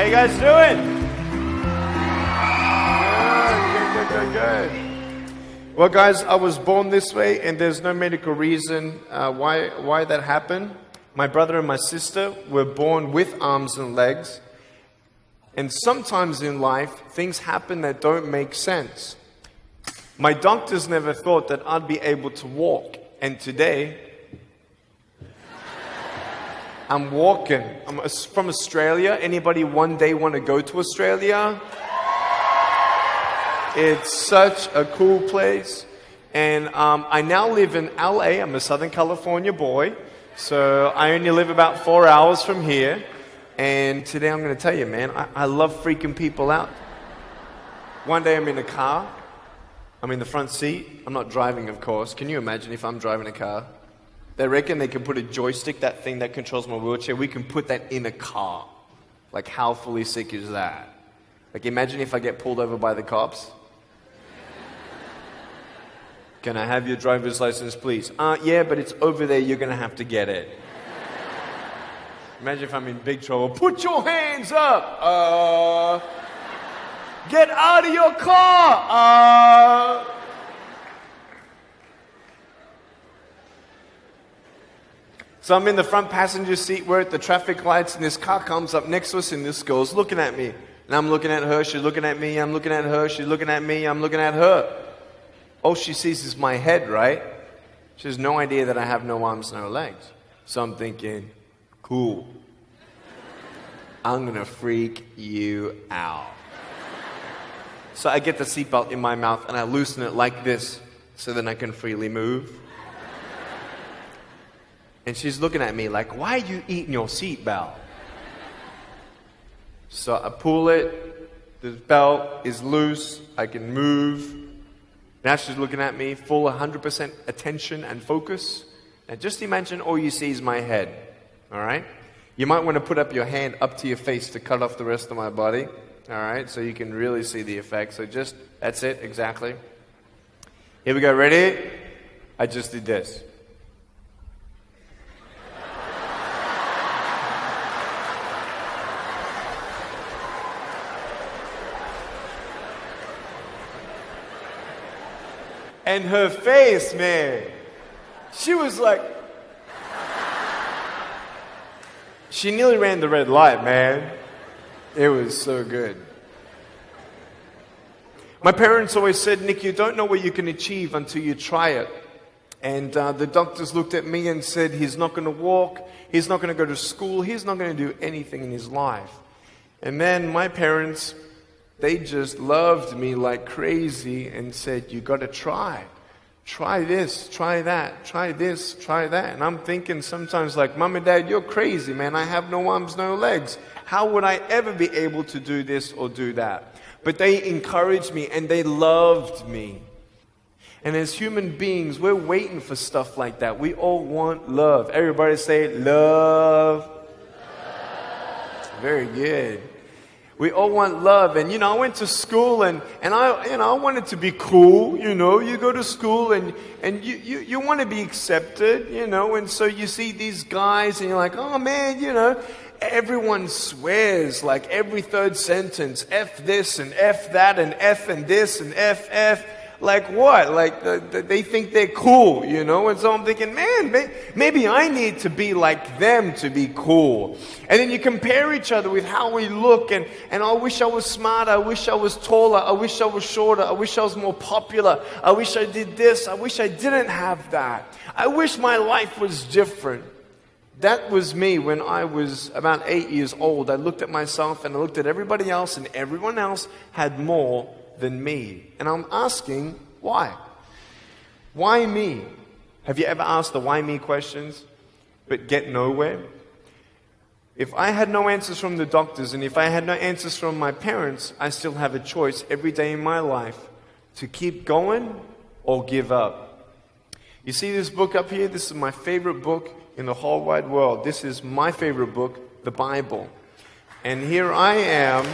you guys doing? Good. Well, guys, I was born this way, and there's no medical reason why that happened. My brother and my sister were born with arms and legs. And sometimes in life, things happen that don't make sense. My doctors never thought that I'd be able to walk. And today, I'm walking. I'm from Australia. Anybody one day want to go to Australia? It's such a cool place. And I now live in LA. I'm a Southern California boy. So I only live about 4 hours from here. And today I'm going to tell you, man, I love freaking people out. One day I'm in a car. I'm in the front seat. I'm not driving, of course. Can you imagine if I'm driving a car? They reckon they can put a joystick, that thing that controls my wheelchair, we can put that in a car. Like, how fully sick is that? Like, imagine if I get pulled over by the cops. Can I have your driver's license, please? Yeah, but it's over there. You're going to have to get it. Imagine if I'm in big trouble. Put your hands up. Get out of your car. So I'm in the front passenger seat. We're at the traffic lights, and this car comes up next to us, and this girl's looking at me. And I'm looking at her. She's looking at me. I'm looking at her. She's looking at me. I'm looking at her. All she sees is my head, right? She has no idea that I have no arms, no legs. So I'm thinking, cool. I'm going to freak you out. So I get the seatbelt in my mouth and I loosen it like this so then I can freely move. And she's looking at me like, why are you eating your seatbelt? So I pull it. The belt is loose. I can move. Now she's looking at me, full 100% attention and focus. Now just imagine all you see is my head, all right? You might want to put up your hand up to your face to cut off the rest of my body, all right? So you can really see the effect. So just, that's it, exactly. Here we go, ready? I just did this. And her face, man, she was like, she nearly ran the red light, man. It was so good. My parents always said, Nick, you don't know what you can achieve until you try it. And the doctors looked at me and said, he's not going to walk, he's not going to go to school, he's not going to do anything in his life. And then my parents, they just loved me like crazy and said, you got to try. Try this, try that, try this, try that. And I'm thinking sometimes like, Mom and Dad, you're crazy, man. I have no arms, no legs. How would I ever be able to do this or do that? But they encouraged me and they loved me. And as human beings, we're waiting for stuff like that. We all want love. Everybody say love. Very good. We all want love. And, I went to school and I wanted to be cool. You go to school and you want to be accepted, and so you see these guys and you're like, oh man, everyone swears like every third sentence, F this and F that and F and this and F. Like what? Like they think they're cool, And so I'm thinking, man, maybe I need to be like them to be cool. And then you compare each other with how we look, and I wish I was smarter, I wish I was taller, I wish I was shorter, I wish I was more popular, I wish I did this, I wish I didn't have that. I wish my life was different. That was me when I was about 8 years old. I looked at myself and I looked at everybody else, and everyone else had more than me. And I'm asking, why? Why me? Have you ever asked the why me questions, but get nowhere? If I had no answers from the doctors, and if I had no answers from my parents, I still have a choice every day in my life to keep going or give up. You see this book up here? This is my favorite book in the whole wide world. This is my favorite book, the Bible. And here I am.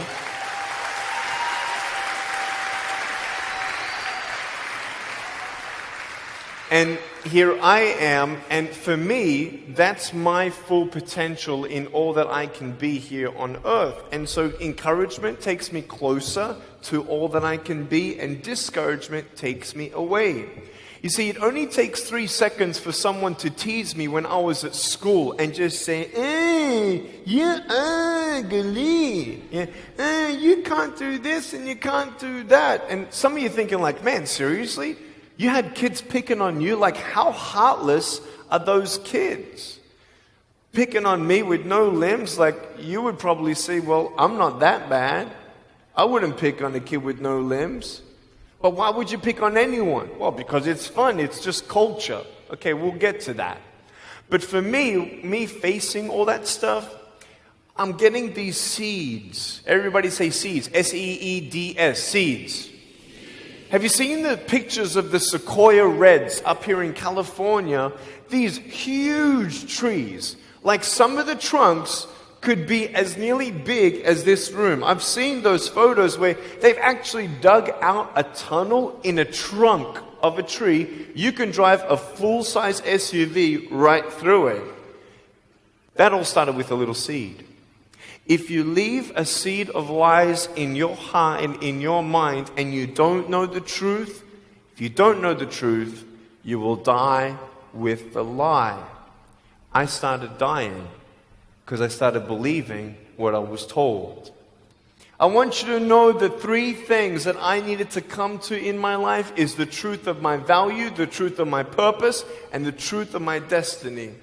And here I am, and for me, that's my full potential in all that I can be here on earth. And so encouragement takes me closer to all that I can be, and discouragement takes me away. You see, it only takes 3 seconds for someone to tease me when I was at school and just say, you're ugly. Yeah, you can't do this and you can't do that. And some of you thinking like, man, seriously? You had kids picking on you? Like, how heartless are those kids? Picking on me with no limbs? Like, you would probably say, well, I'm not that bad. I wouldn't pick on a kid with no limbs. But why would you pick on anyone? Well, because it's fun. It's just culture. Okay, we'll get to that. But for me facing all that stuff, I'm getting these seeds. Everybody say seeds. S-E-E-D-S, seeds. Have you seen the pictures of the sequoia reds up here in California? These huge trees. Like some of the trunks could be as nearly big as this room. I've seen those photos where they've actually dug out a tunnel in a trunk of a tree. You can drive a full-size SUV right through it. That all started with a little seed. If you leave a seed of lies in your heart and in your mind and you don't know the truth, if you don't know the truth, you will die with the lie. I started dying because I started believing what I was told. I want you to know the 3 things that I needed to come to in my life is the truth of my value, the truth of my purpose, and the truth of my destiny.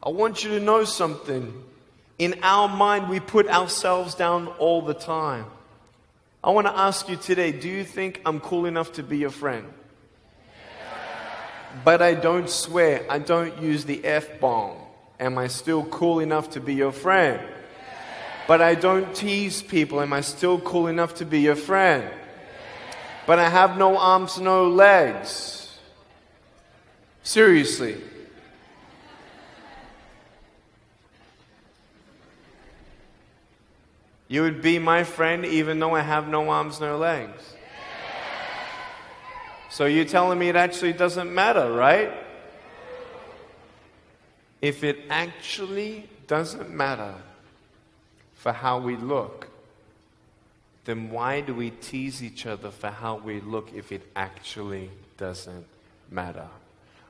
I want you to know something. In our mind, we put ourselves down all the time. I want to ask you today, do you think I'm cool enough to be your friend? But I don't swear. I don't use the F-bomb. Am I still cool enough to be your friend? But I don't tease people. Am I still cool enough to be your friend? But I have no arms, no legs. Seriously. You would be my friend even though I have no arms, no legs. So you're telling me it actually doesn't matter, right? If it actually doesn't matter for how we look, then why do we tease each other for how we look if it actually doesn't matter?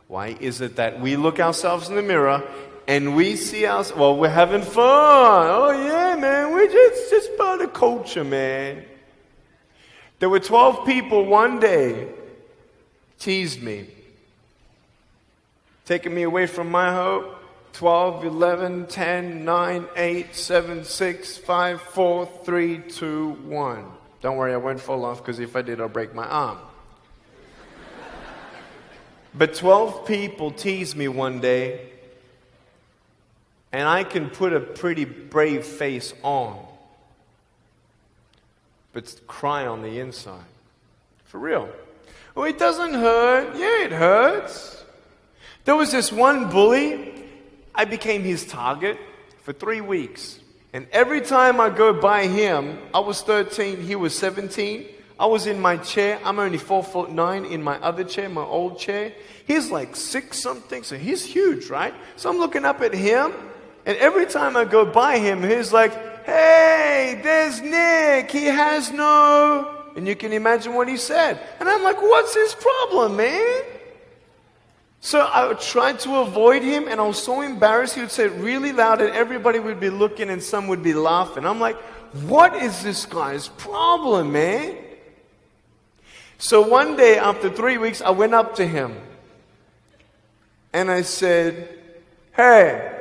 Why is it that we look ourselves in the mirror and we see us, well, we're having fun. Oh, yeah, man, we're just part of culture, man. There were 12 people one day teased me, taking me away from my hope. 12, 11, 10, 9, 8, 7, 6, 5, 4, 3, 2, 1. Don't worry, I won't fall off because if I did, I'll break my arm. But 12 people teased me one day, and I can put a pretty brave face on, but cry on the inside. For real. Oh, it doesn't hurt. Yeah, it hurts. There was this one bully. I became his target for 3 weeks. And every time I go by him, I was 13, he was 17. I was in my chair. I'm only 4'9" in my other chair, my old chair. He's like 6 something, so he's huge, right? So I'm looking up at him, and every time I go by him, he's like, hey, there's Nick. He has no... And you can imagine what he said. And I'm like, what's his problem, man? So I tried to avoid him, and I was so embarrassed. He would say it really loud, and everybody would be looking, and some would be laughing. I'm like, what is this guy's problem, man? So one day, after 3 weeks, I went up to him, and I said, hey.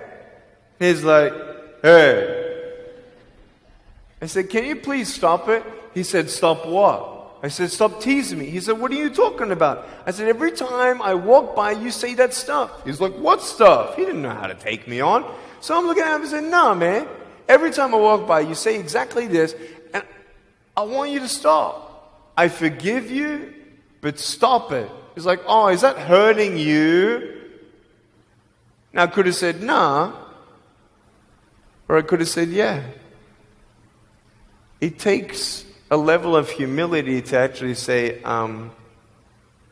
He's like, hey. I said, can you please stop it? He said, stop what? I said, stop teasing me. He said, what are you talking about? I said, every time I walk by, you say that stuff. He's like, what stuff? He didn't know how to take me on. So I'm looking at him and said, no, man. Every time I walk by, you say exactly this, and I want you to stop. I forgive you, but stop it. He's like, oh, is that hurting you? Now, I could have said, nah. Or I could have said, yeah. It takes a level of humility to actually say,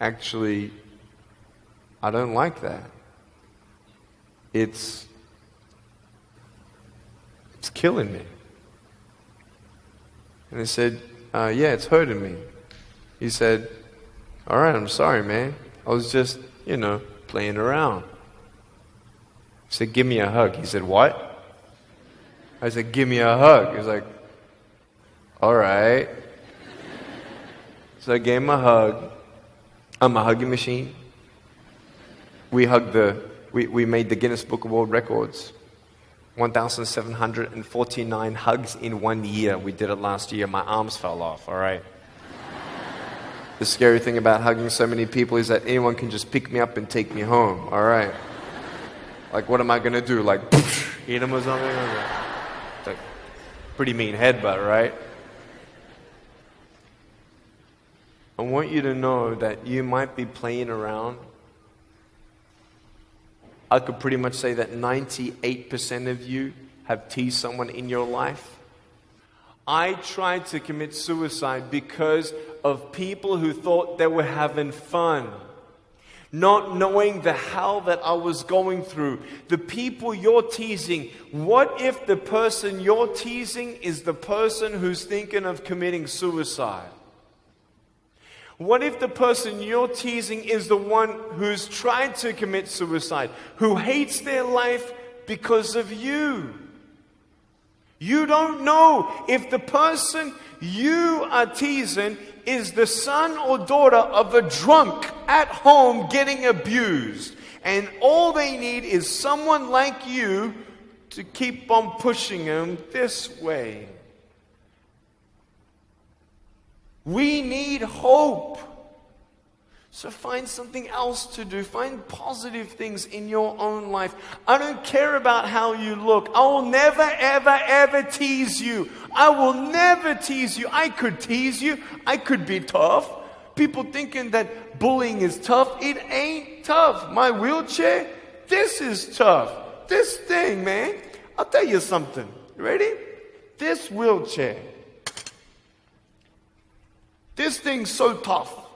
actually, I don't like that. It's killing me. And I said, yeah, it's hurting me. He said, all right, I'm sorry, man. I was just, playing around. I said, give me a hug. He said, what? I said, give me a hug. He was like, all right. So I gave him a hug. I'm a hugging machine. We made the Guinness Book of World Records. 1,749 hugs in 1 year. We did it last year. My arms fell off, all right? The scary thing about hugging so many people is that anyone can just pick me up and take me home, all right? Like, what am I going to do? Like, eat them or something? It's like pretty mean headbutt, right? I want you to know that you might be playing around. I could pretty much say that 98% of you have teased someone in your life. I tried to commit suicide because of people who thought they were having fun, not knowing the hell that I was going through. The people you're teasing, what if the person you're teasing is the person who's thinking of committing suicide? What if the person you're teasing is the one who's tried to commit suicide, who hates their life because of you? You don't know if the person you are teasing is the son or daughter of a drunk at home getting abused. And all they need is someone like you to keep on pushing them this way. We need hope. So find something else to do. Find positive things in your own life. I don't care about how you look. I will never, ever, ever tease you. I will never tease you. I could tease you. I could be tough. People thinking that bullying is tough. It ain't tough. My wheelchair, this is tough. This thing, man. I'll tell you something. You ready? This wheelchair. This thing's so tough.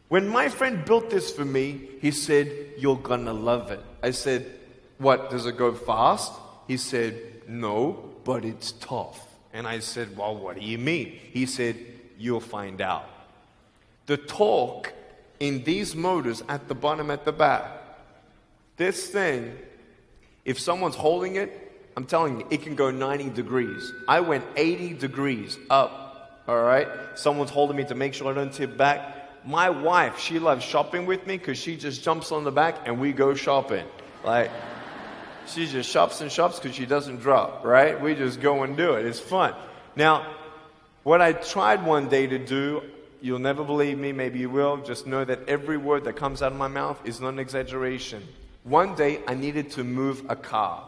When my friend built this for me, he said, you're gonna love it. I said, what, does it go fast? He said, no, but it's tough. And I said, well, what do you mean? He said, you'll find out. The torque in these motors at the bottom, at the back, this thing, if someone's holding it, I'm telling you, it can go 90 degrees. I went 80 degrees up, all right? Someone's holding me to make sure I don't tip back. My wife, she loves shopping with me because she just jumps on the back and we go shopping. Like, she just shops and shops because she doesn't drop, right? We just go and do it. It's fun. Now, what I tried one day to do, you'll never believe me, maybe you will, just know that every word that comes out of my mouth is not an exaggeration. One day, I needed to move a car.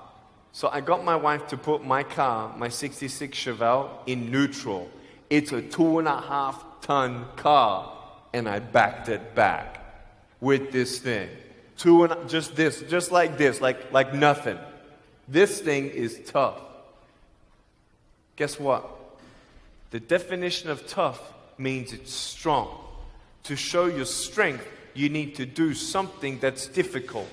So I got my wife to put my car, my 66 Chevelle, in neutral. It's a 2.5-ton car. And I backed it back with this thing. Just like this, like nothing. This thing is tough. Guess what? The definition of tough means it's strong. To show your strength, you need to do something that's difficult.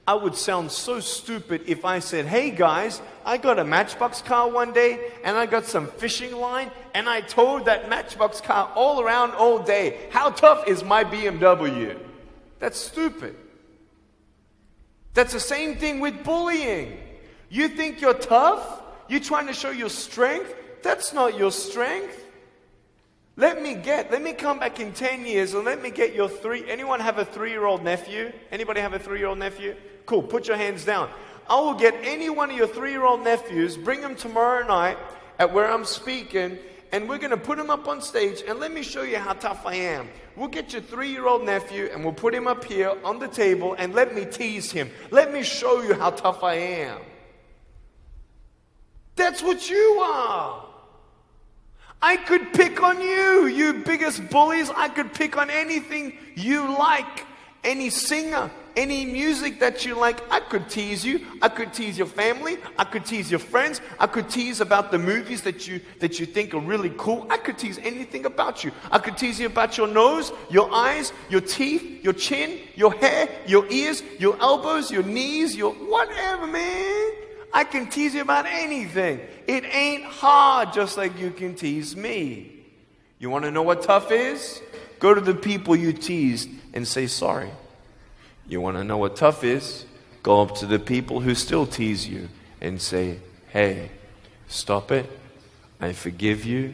I would sound so stupid if I said, hey guys, I got a Matchbox car one day and I got some fishing line and I towed that Matchbox car all around all day. How tough is my BMW? That's stupid. That's the same thing with bullying. You think you're tough? You're trying to show your strength? That's not your strength. Let me come back in 10 years and let me get your anyone have a 3-year-old nephew? Anybody have a 3-year-old nephew? Cool, put your hands down. I will get any one of your 3-year-old nephews, bring them tomorrow night at where I'm speaking, and we're going to put him up on stage, and let me show you how tough I am. We'll get your 3-year-old nephew, and we'll put him up here on the table, and let me tease him. Let me show you how tough I am. That's what you are. I could pick on you, you biggest bullies. I could pick on anything you like. Any singer, Any music that you like, I could tease you. I could tease your family. I could tease your friends. I could tease about the movies that you think are really cool. I could tease anything about you. I could tease you about your nose, your eyes, your teeth, your chin, your hair, your ears, your elbows, your knees, your whatever, man. I can tease you about anything. It ain't hard, just like you can tease me. You want to know what tough is? Go to the people you teased and say sorry. You want to know what tough is? Go up to the people who still tease you and say, hey, stop it. I forgive you,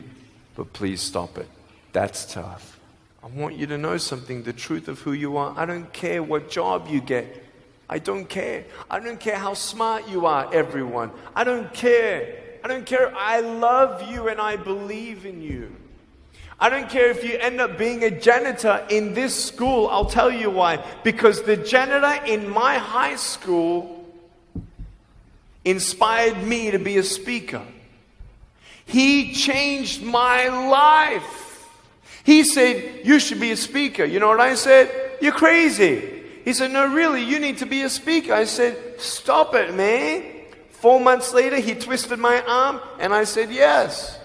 but please stop it. That's tough. I want you to know something, the truth of who you are. I don't care what job you get. I don't care. I don't care how smart you are, everyone. I don't care. I don't care. I love you and I believe in you. I don't care if you end up being a janitor in this school. I'll tell you why. Because the janitor in my high school inspired me to be a speaker. He changed my life. He said, you should be a speaker. You know what I said? You're crazy. He said, no, really, you need to be a speaker. I said, stop it, man. 4 months later, he twisted my arm, and I said, yes.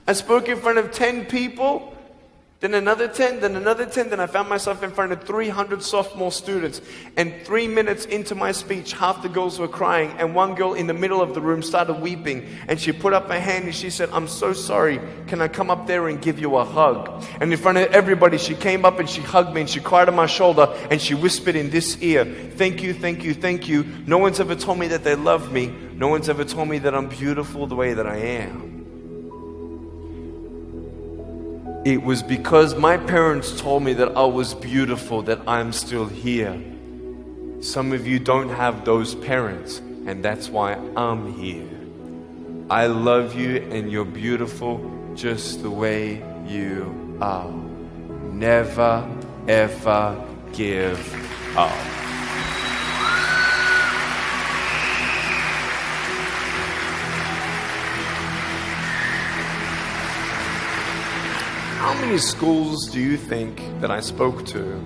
I spoke in front of 10 people, then another 10, then another 10, then I found myself in front of 300 sophomore students. And 3 minutes into my speech, half the girls were crying, and one girl in the middle of the room started weeping. And she put up her hand and she said, I'm so sorry, can I come up there and give you a hug? And in front of everybody, she came up and she hugged me and she cried on my shoulder and she whispered in this ear, thank you, thank you, thank you. No one's ever told me that they love me. No one's ever told me that I'm beautiful the way that I am. It was because my parents told me that I was beautiful that I'm still here. Some of you don't have those parents, and that's why I'm here. I love you and you're beautiful just the way you are. Never, ever give up. How many schools do you think that I spoke to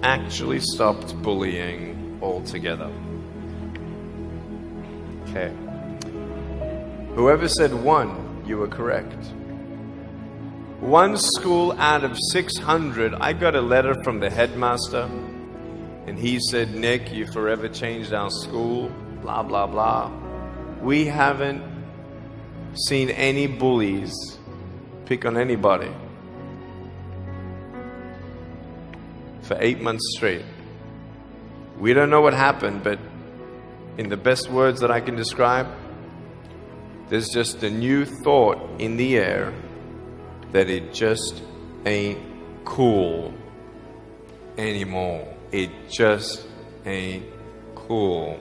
actually stopped bullying altogether? Okay. Whoever said 1, you were correct. One school out of 600, I got a letter from the headmaster, and he said, Nick, you forever changed our school, blah, blah, blah. We haven't seen any bullies pick on anybody for 8 months straight. We don't know what happened, but in the best words that I can describe, there's just a new thought in the air that it just ain't cool anymore. It just ain't cool.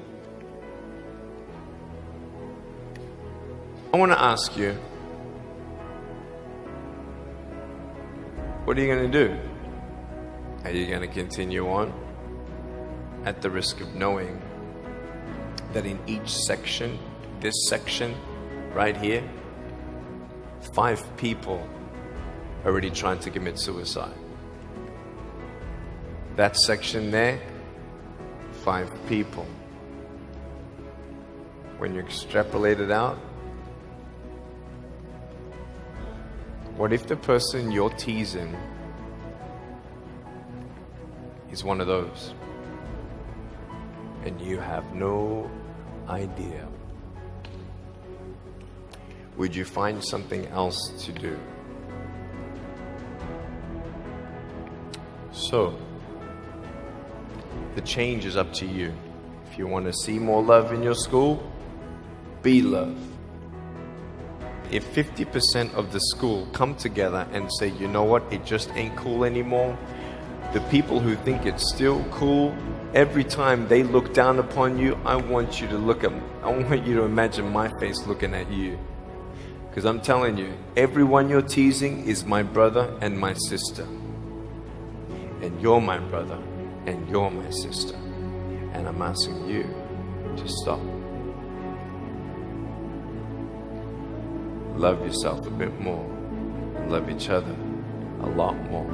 I want to ask you, what are you going to do? Are you going to continue on at the risk of knowing that in each section, this section right here, 5 people already trying to commit suicide? That section there, 5 people. When you extrapolate it out, what if the person you're teasing is one of those and you have no idea? Would you find something else to do? So, the change is up to you. If you want to see more love in your school, be love. If 50% of the school come together and say, you know what, it just ain't cool anymore, the people who think it's still cool, every time they look down upon you, I want you to imagine my face looking at you. Because I'm telling you, everyone you're teasing is my brother and my sister. And you're my brother and you're my sister. And I'm asking you to stop. Love yourself a bit more. Love each other a lot more.